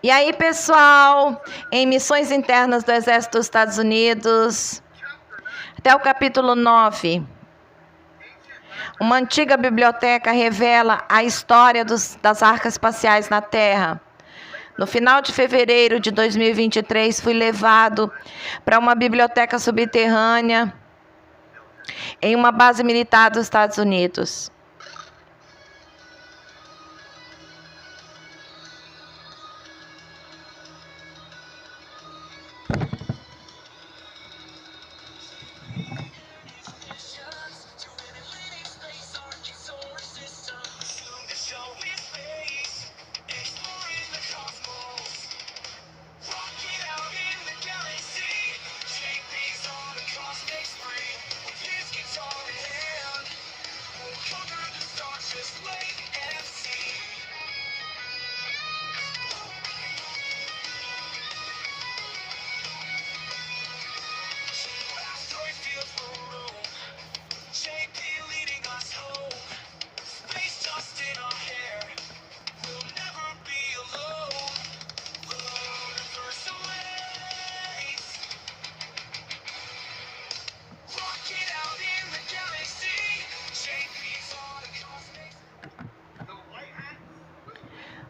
E aí, pessoal, em missões internas do Exército dos Estados Unidos, até o capítulo 9, uma antiga biblioteca revela a história das arcas espaciais na Terra. No final de fevereiro de 2023, fui levado para uma biblioteca subterrânea em uma base militar dos Estados Unidos.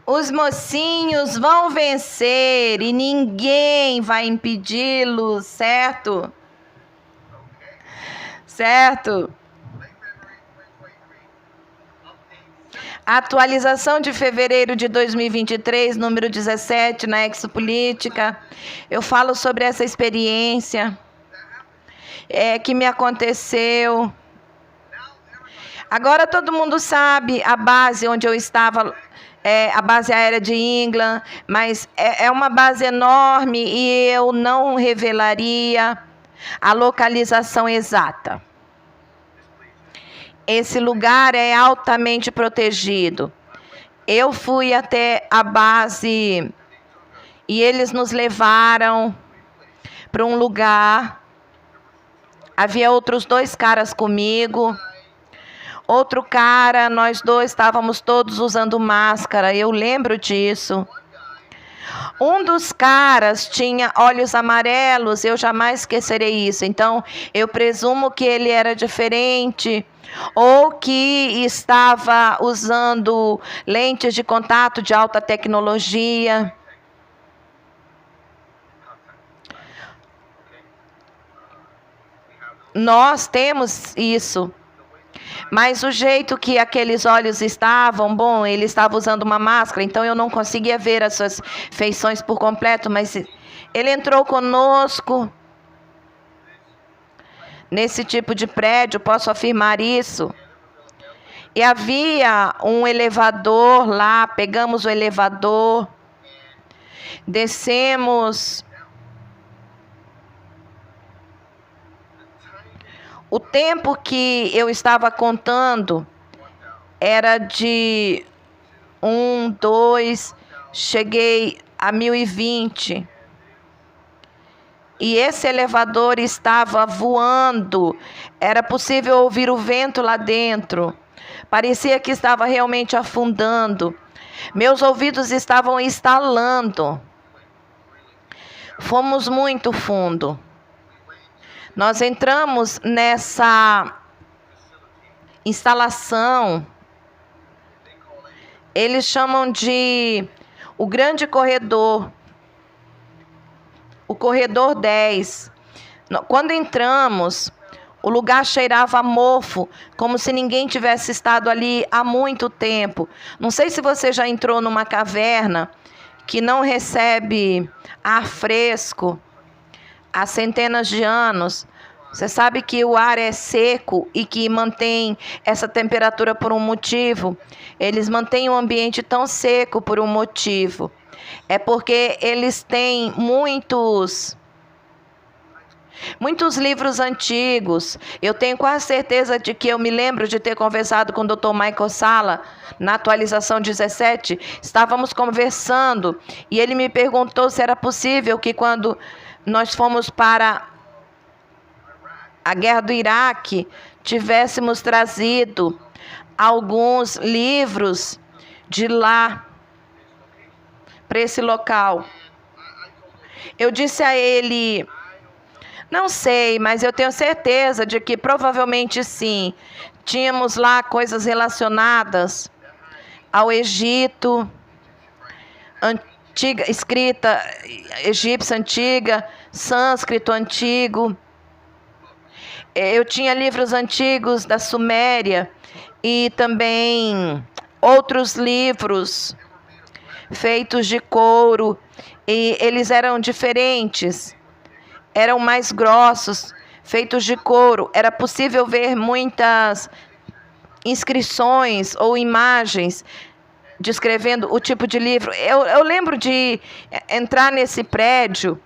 Os mocinhos vão vencer e ninguém vai impedi-los, certo? Certo? Atualização de fevereiro de 2023, número 17, na Exopolítica. Eu falo sobre essa experiência que me aconteceu. Agora todo mundo sabe a base onde eu estava, a base aérea de England, mas é uma base enorme e eu não revelaria a localização exata. Esse lugar é altamente protegido. Eu fui até a base e eles nos levaram para um lugar. Havia outros 2 caras comigo. Outro cara, nós 2 estávamos todos usando máscara, eu lembro disso. Um dos caras tinha olhos amarelos, eu jamais esquecerei isso. Então, eu presumo que ele era diferente ou que estava usando lentes de contato de alta tecnologia. Nós temos isso. Mas o jeito que aqueles olhos estavam, bom, ele estava usando uma máscara, então eu não conseguia ver as suas feições por completo, mas ele entrou conosco nesse tipo de prédio, posso afirmar isso. E havia um elevador lá, pegamos o elevador, descemos. O tempo que eu estava contando era de 1, 2, cheguei a 1020. E esse elevador estava voando, era possível ouvir o vento lá dentro. Parecia que estava realmente afundando. Meus ouvidos estavam estalando. Fomos muito fundo. Nós entramos nessa instalação, eles chamam de o grande corredor, o corredor 10. Quando entramos, o lugar cheirava a mofo, como se ninguém tivesse estado ali há muito tempo. Não sei se você já entrou numa caverna que não recebe ar fresco há centenas de anos. Você sabe que o ar é seco e que mantém essa temperatura por um motivo. Eles mantêm o ambiente tão seco por um motivo. É porque eles têm muitos livros antigos. Eu tenho quase certeza de que eu me lembro de ter conversado com o Dr. Michael Sala na atualização 17. Estávamos conversando e ele me perguntou se era possível que quando nós fomos para a guerra do Iraque, tivéssemos trazido alguns livros de lá para esse local. Eu disse a ele: não sei, mas eu tenho certeza de que provavelmente sim. Tínhamos lá coisas relacionadas ao Egito, antiga, escrita egípcia antiga, sânscrito antigo. Eu tinha livros antigos da Suméria e também outros livros feitos de couro, e eles eram diferentes, eram mais grossos, feitos de couro. Era possível ver muitas inscrições ou imagens descrevendo o tipo de livro. Eu lembro de entrar nesse prédio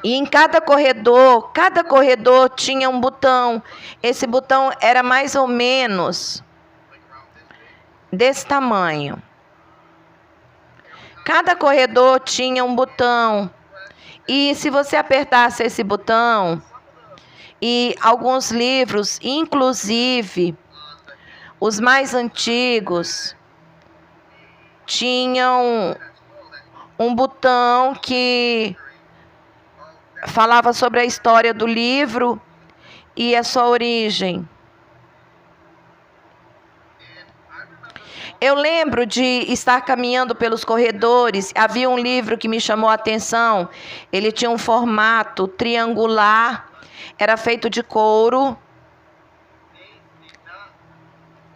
e em cada corredor tinha um botão. Esse botão era mais ou menos desse tamanho. Cada corredor tinha um botão. E se você apertasse esse botão, e alguns livros, inclusive os mais antigos, tinham um botão que falava sobre a história do livro e a sua origem. Eu lembro de estar caminhando pelos corredores, havia um livro que me chamou a atenção. Ele tinha um formato triangular, era feito de couro.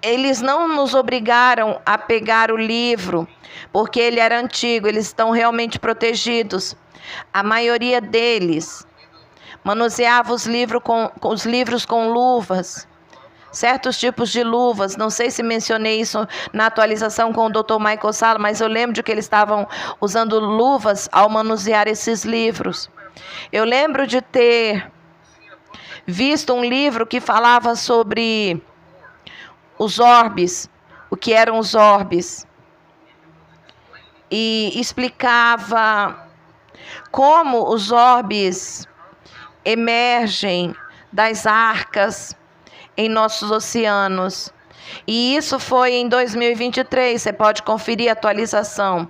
Eles não nos obrigaram a pegar o livro, porque ele era antigo, eles estão realmente protegidos. A maioria deles manuseava os livros com luvas. Certos tipos de luvas, não sei se mencionei isso na atualização com o Dr. Michael Sala, mas eu lembro de que eles estavam usando luvas ao manusear esses livros. Eu lembro de ter visto um livro que falava sobre os orbes, o que eram os orbes, e explicava como os orbes emergem das arcas em nossos oceanos. E isso foi em 2023, você pode conferir a atualização.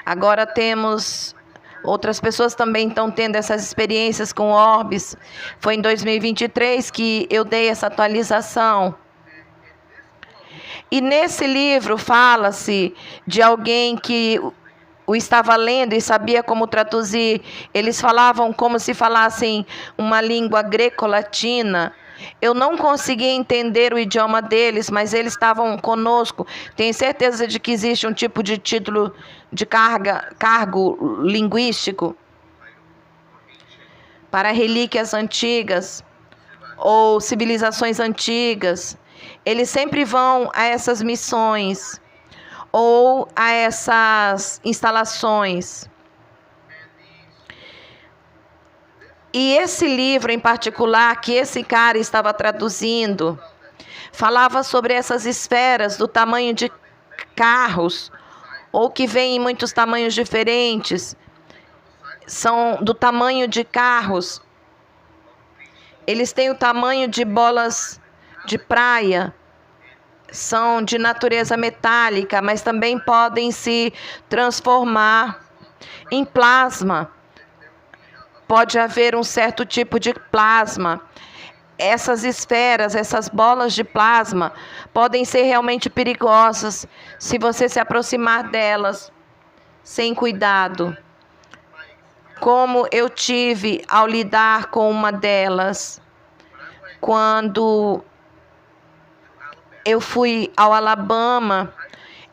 Agora temos, outras pessoas também estão tendo essas experiências com orbes. Foi em 2023 que eu dei essa atualização. E nesse livro fala-se de alguém que o estava lendo e sabia como traduzir. Eles falavam como se falassem uma língua greco-latina. Eu não conseguia entender o idioma deles, mas eles estavam conosco. Tenho certeza de que existe um tipo de título de cargo linguístico para relíquias antigas ou civilizações antigas. Eles sempre vão a essas missões ou a essas instalações. E esse livro em particular, que esse cara estava traduzindo, falava sobre essas esferas do tamanho de carros, ou que vêm em muitos tamanhos diferentes, são do tamanho de carros. Eles têm o tamanho de bolas de praia, são de natureza metálica, mas também podem se transformar em plasma. Pode haver um certo tipo de plasma. Essas esferas, essas bolas de plasma, podem ser realmente perigosas se você se aproximar delas sem cuidado. Como eu tive ao lidar com uma delas, quando eu fui ao Alabama,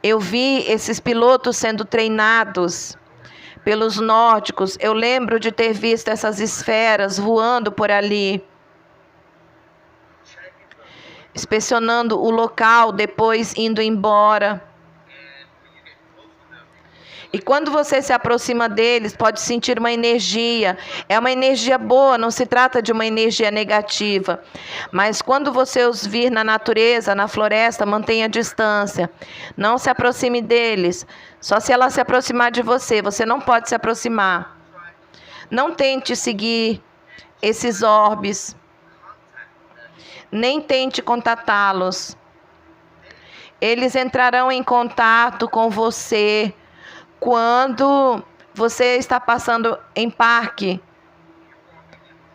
eu vi esses pilotos sendo treinados pelos nórdicos. Eu lembro de ter visto essas esferas voando por ali, inspecionando o local, depois indo embora. E quando você se aproxima deles, pode sentir uma energia. É uma energia boa, não se trata de uma energia negativa. Mas quando você os vir na natureza, na floresta, mantenha distância. Não se aproxime deles. Só se ela se aproximar de você, você não pode se aproximar. Não tente seguir esses orbes. Nem tente contatá-los. Eles entrarão em contato com você quando você está passando em parque,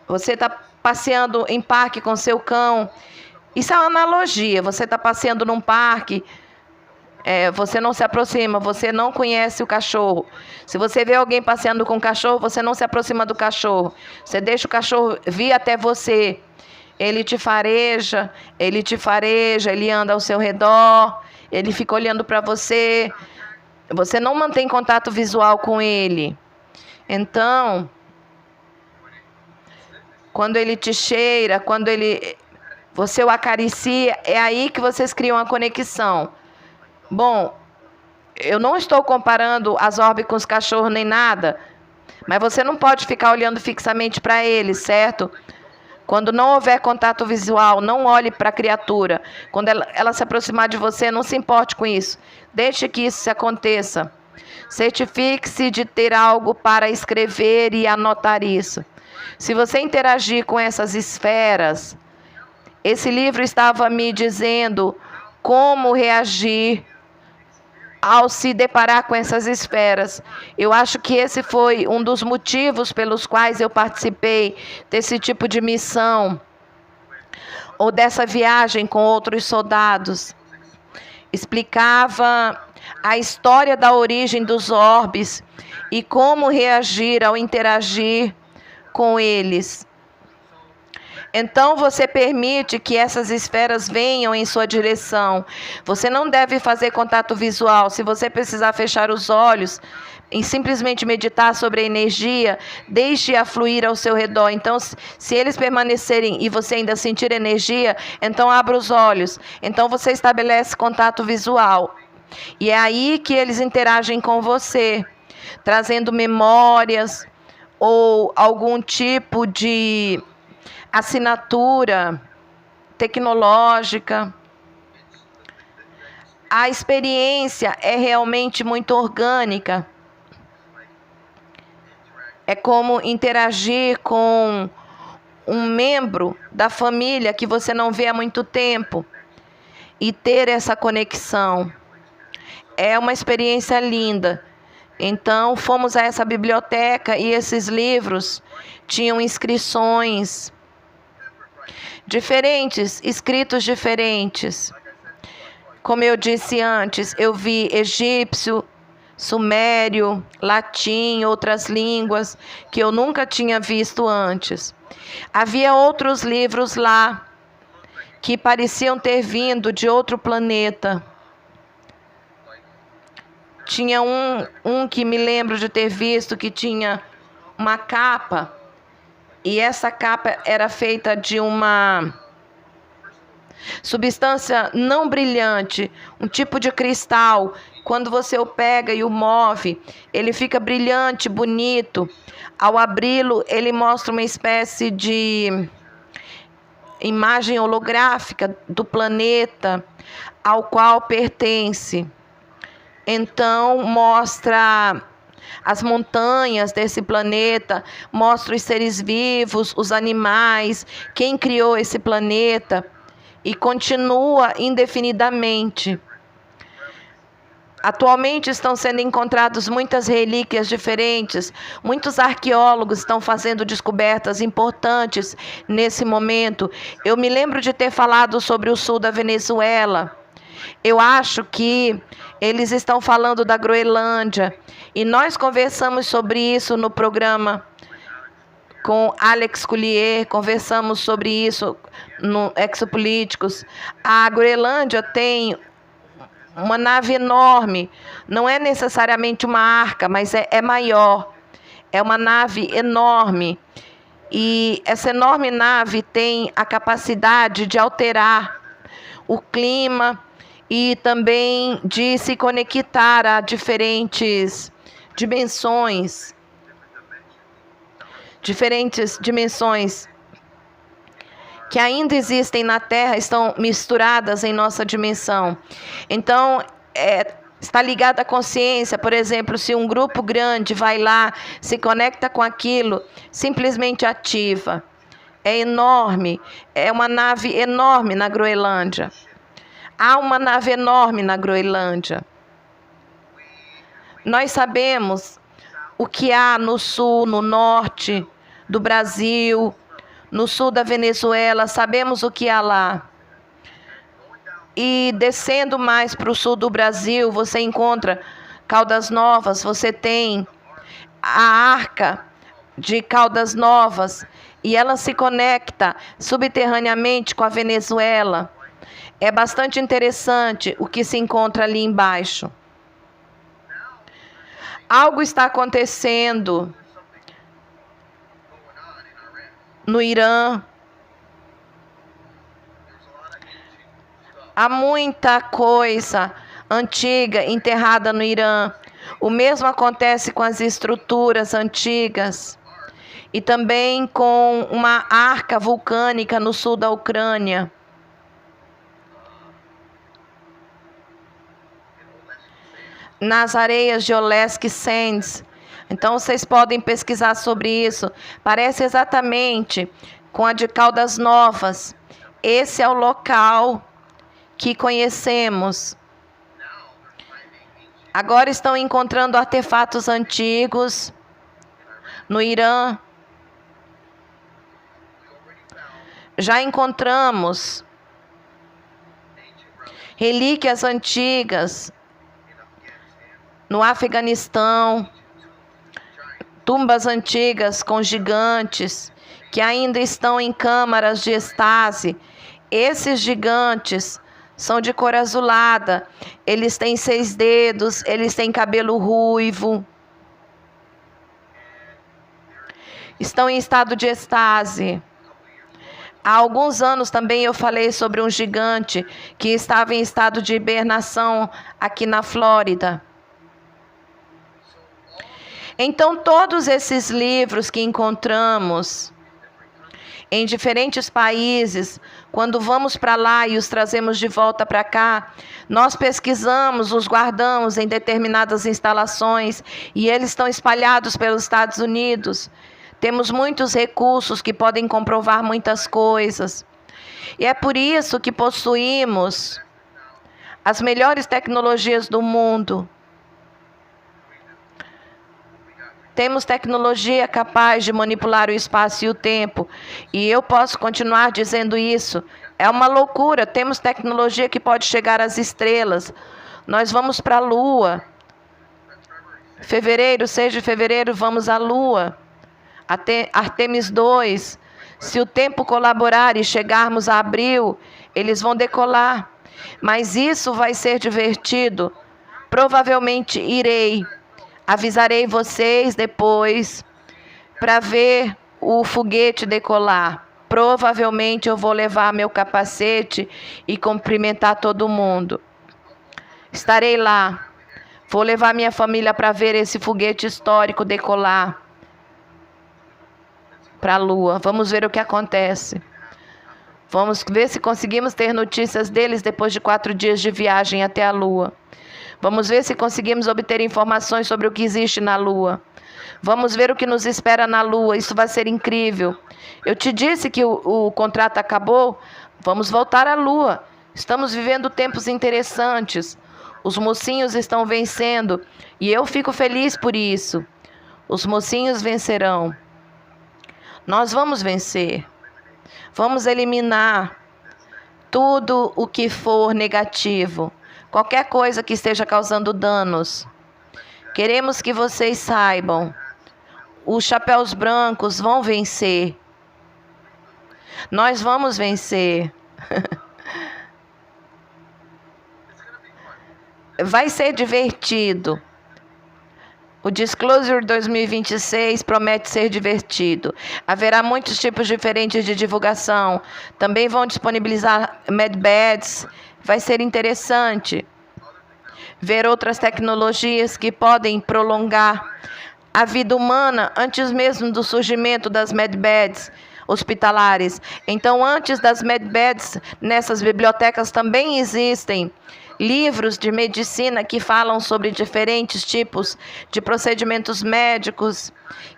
você está passeando em parque com seu cão. Isso é uma analogia. Você está passeando num parque, você não se aproxima, você não conhece o cachorro. Se você vê alguém passeando com o cachorro, você não se aproxima do cachorro. Você deixa o cachorro vir até você. Ele te fareja, ele anda ao seu redor, ele fica olhando para você. Você não mantém contato visual com ele. Então, quando ele te cheira, você o acaricia, é aí que vocês criam a conexão. Bom, eu não estou comparando as orbes com os cachorros nem nada, mas você não pode ficar olhando fixamente para eles, certo? Quando não houver contato visual, não olhe para a criatura. Quando ela se aproximar de você, não se importe com isso. Deixe que isso aconteça. Certifique-se de ter algo para escrever e anotar isso. Se você interagir com essas esferas, esse livro estava me dizendo como reagir ao se deparar com essas esferas. Eu acho que esse foi um dos motivos pelos quais eu participei desse tipo de missão, ou dessa viagem com outros soldados. Explicava a história da origem dos orbes e como reagir ao interagir com eles. Então você permite que essas esferas venham em sua direção. Você não deve fazer contato visual. Se você precisar fechar os olhos e simplesmente meditar sobre a energia, deixe-a fluir ao seu redor. Então, se eles permanecerem e você ainda sentir energia, então abra os olhos. Então você estabelece contato visual. E é aí que eles interagem com você, trazendo memórias ou algum tipo de assinatura tecnológica. A experiência é realmente muito orgânica. É como interagir com um membro da família que você não vê há muito tempo e ter essa conexão. É uma experiência linda. Então, fomos a essa biblioteca e esses livros tinham inscrições diferentes, escritos diferentes. Como eu disse antes, eu vi egípcio, sumério, latim, outras línguas que eu nunca tinha visto antes. Havia outros livros lá que pareciam ter vindo de outro planeta. Tinha um que me lembro de ter visto que tinha uma capa. E essa capa era feita de uma substância não brilhante, um tipo de cristal. Quando você o pega e o move, ele fica brilhante, bonito. Ao abri-lo, ele mostra uma espécie de imagem holográfica do planeta ao qual pertence. Então, mostra as montanhas desse planeta, mostra os seres vivos, os animais, quem criou esse planeta, e continua indefinidamente. Atualmente estão sendo encontradas muitas relíquias diferentes, muitos arqueólogos estão fazendo descobertas importantes nesse momento. Eu me lembro de ter falado sobre o sul da Venezuela. Eu acho que eles estão falando da Groenlândia. E nós conversamos sobre isso no programa com Alex Collier, conversamos sobre isso no Exopolíticos. A Groenlândia tem uma nave enorme. Não é necessariamente uma arca, mas é maior. É uma nave enorme. E essa enorme nave tem a capacidade de alterar o clima e também de se conectar a diferentes dimensões. Diferentes dimensões que ainda existem na Terra estão misturadas em nossa dimensão. Então, está ligada à consciência. Por exemplo, se um grupo grande vai lá, se conecta com aquilo, simplesmente ativa. É enorme. É uma nave enorme na Groenlândia. Há uma nave enorme na Groenlândia. Nós sabemos o que há no sul, no norte do Brasil, no sul da Venezuela, sabemos o que há lá. E descendo mais para o sul do Brasil, você encontra Caldas Novas, você tem a Arca de Caldas Novas, e ela se conecta subterraneamente com a Venezuela. É bastante interessante o que se encontra ali embaixo. Algo está acontecendo no Irã. Há muita coisa antiga enterrada no Irã. O mesmo acontece com as estruturas antigas e também com uma arca vulcânica no sul da Ucrânia. Nas areias de Olesk Sands. Então vocês podem pesquisar sobre isso. Parece exatamente com a de Caldas Novas. Esse é o local que conhecemos. Agora estão encontrando artefatos antigos no Irã. Já encontramos relíquias antigas no Afeganistão, tumbas antigas com gigantes que ainda estão em câmaras de estase. Esses gigantes são de cor azulada, eles têm 6 dedos, eles têm cabelo ruivo, estão em estado de estase. Há alguns anos também eu falei sobre um gigante que estava em estado de hibernação aqui na Flórida. Então, todos esses livros que encontramos em diferentes países, quando vamos para lá e os trazemos de volta para cá, nós pesquisamos, os guardamos em determinadas instalações e eles estão espalhados pelos Estados Unidos. Temos muitos recursos que podem comprovar muitas coisas. E é por isso que possuímos as melhores tecnologias do mundo. Temos tecnologia capaz de manipular o espaço e o tempo. E eu posso continuar dizendo isso. É uma loucura. Temos tecnologia que pode chegar às estrelas. Nós vamos para a Lua. 6 de fevereiro, vamos à Lua. Artemis 2. Se o tempo colaborar e chegarmos a abril, eles vão decolar. Mas isso vai ser divertido. Provavelmente irei. Avisarei vocês depois para ver o foguete decolar. Provavelmente eu vou levar meu capacete e cumprimentar todo mundo. Estarei lá. Vou levar minha família para ver esse foguete histórico decolar para a Lua. Vamos ver o que acontece. Vamos ver se conseguimos ter notícias deles depois de 4 dias de viagem até a Lua. Vamos ver se conseguimos obter informações sobre o que existe na Lua. Vamos ver o que nos espera na Lua. Isso vai ser incrível. Eu te disse que o contrato acabou. Vamos voltar à Lua. Estamos vivendo tempos interessantes. Os mocinhos estão vencendo. E eu fico feliz por isso. Os mocinhos vencerão. Nós vamos vencer. Vamos eliminar tudo o que for negativo. Qualquer coisa que esteja causando danos. Queremos que vocês saibam. Os chapéus brancos vão vencer. Nós vamos vencer. Vai ser divertido. O Disclosure 2026 promete ser divertido. Haverá muitos tipos diferentes de divulgação. Também vão disponibilizar medbeds. Vai ser interessante ver outras tecnologias que podem prolongar a vida humana antes mesmo do surgimento das medbeds hospitalares. Então, antes das medbeds, nessas bibliotecas também existem livros de medicina que falam sobre diferentes tipos de procedimentos médicos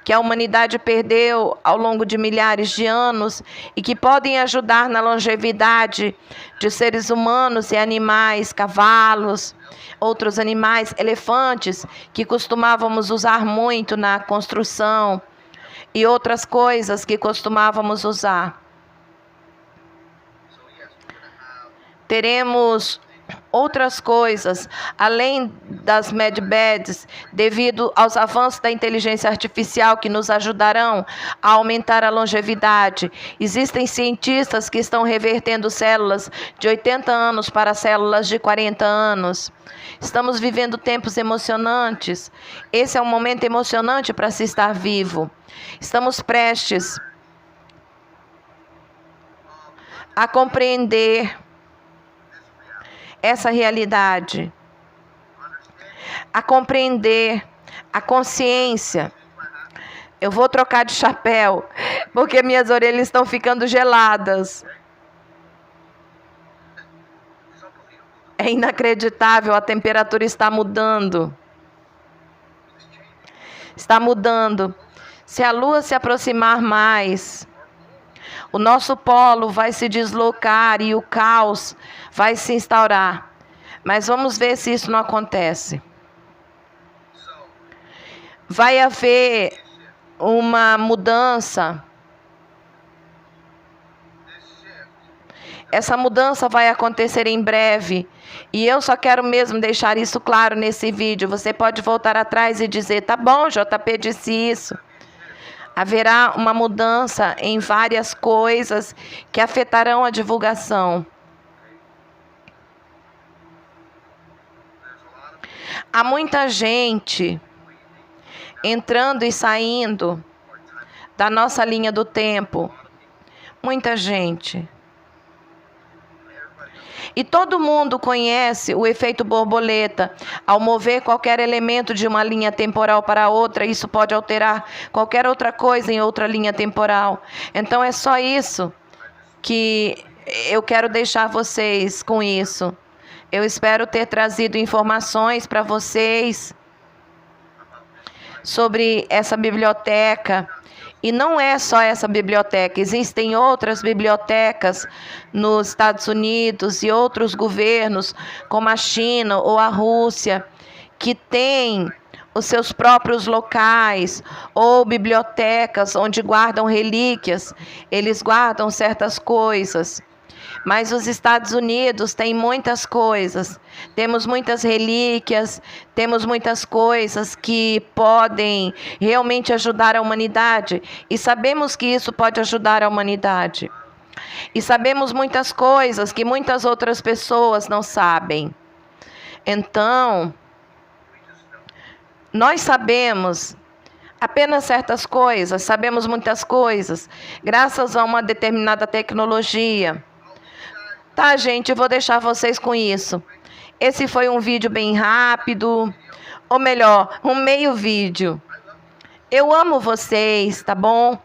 que a humanidade perdeu ao longo de milhares de anos e que podem ajudar na longevidade de seres humanos e animais, cavalos, outros animais, elefantes, que costumávamos usar muito na construção e outras coisas que costumávamos usar. Teremos outras coisas, além das medbeds, devido aos avanços da inteligência artificial que nos ajudarão a aumentar a longevidade. Existem cientistas que estão revertendo células de 80 anos para células de 40 anos. Estamos vivendo tempos emocionantes. Esse é um momento emocionante para se estar vivo. Estamos prestes a compreender essa realidade, a compreender a consciência. Eu vou trocar de chapéu, porque minhas orelhas estão ficando geladas. É inacreditável, a temperatura está mudando. Está mudando. Se a Lua se aproximar mais, o nosso polo vai se deslocar e o caos vai se instaurar. Mas vamos ver se isso não acontece. Vai haver uma mudança. Essa mudança vai acontecer em breve. E eu só quero mesmo deixar isso claro nesse vídeo. Você pode voltar atrás e dizer, tá bom, JP disse isso. Haverá uma mudança em várias coisas que afetarão a divulgação. Há muita gente entrando e saindo da nossa linha do tempo. Muita gente. E todo mundo conhece o efeito borboleta. Ao mover qualquer elemento de uma linha temporal para outra, isso pode alterar qualquer outra coisa em outra linha temporal. Então é só isso que eu quero deixar vocês com isso. Eu espero ter trazido informações para vocês sobre essa biblioteca. E não é só essa biblioteca, existem outras bibliotecas nos Estados Unidos e outros governos, como a China ou a Rússia, que têm os seus próprios locais ou bibliotecas onde guardam relíquias, eles guardam certas coisas. Mas os Estados Unidos têm muitas coisas, temos muitas relíquias, temos muitas coisas que podem realmente ajudar a humanidade. E sabemos que isso pode ajudar a humanidade. E sabemos muitas coisas que muitas outras pessoas não sabem. Então, nós sabemos apenas certas coisas, sabemos muitas coisas, graças a uma determinada tecnologia. Tá, gente, eu vou deixar vocês com isso. Esse foi um vídeo bem rápido, ou melhor, um meio vídeo. Eu amo vocês, tá bom?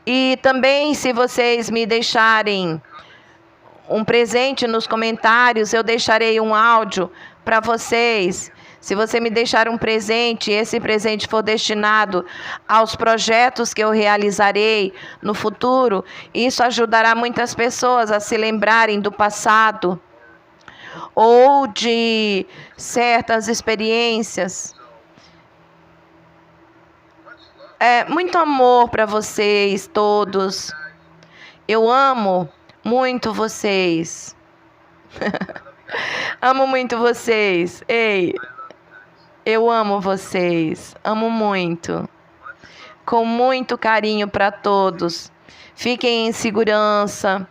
E também, se vocês me deixarem um presente nos comentários, eu deixarei um áudio para vocês. Se você me deixar um presente, esse presente for destinado aos projetos que eu realizarei no futuro, isso ajudará muitas pessoas a se lembrarem do passado ou de certas experiências. Muito amor para vocês todos. Eu amo muito vocês. Amo muito vocês. Ei, eu amo vocês. Amo muito. Com muito carinho para todos. Fiquem em segurança.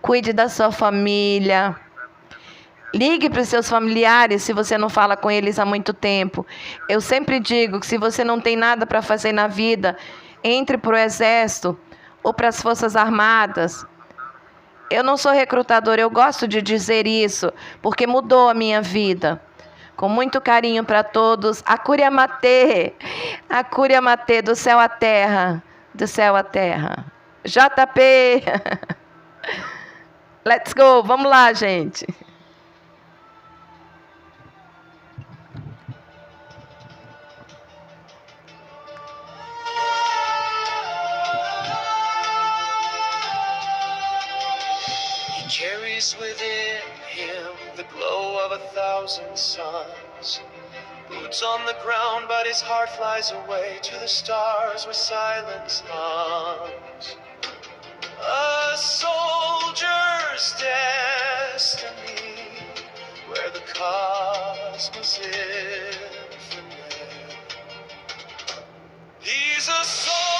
Cuide da sua família. Ligue para os seus familiares se você não fala com eles há muito tempo. Eu sempre digo que se você não tem nada para fazer na vida, entre para o exército ou para as forças armadas. Eu não sou recrutador, eu gosto de dizer isso, porque mudou a minha vida. Com muito carinho para todos. Akuria Matê, do céu à terra, do céu à terra. JP, let's go, vamos lá, gente. He carries within him the glow of 1,000 suns. Boots on the ground, but his heart flies away to the stars where silence hums. A soldier's destiny, where the cosmos is infinite. He's a soldier.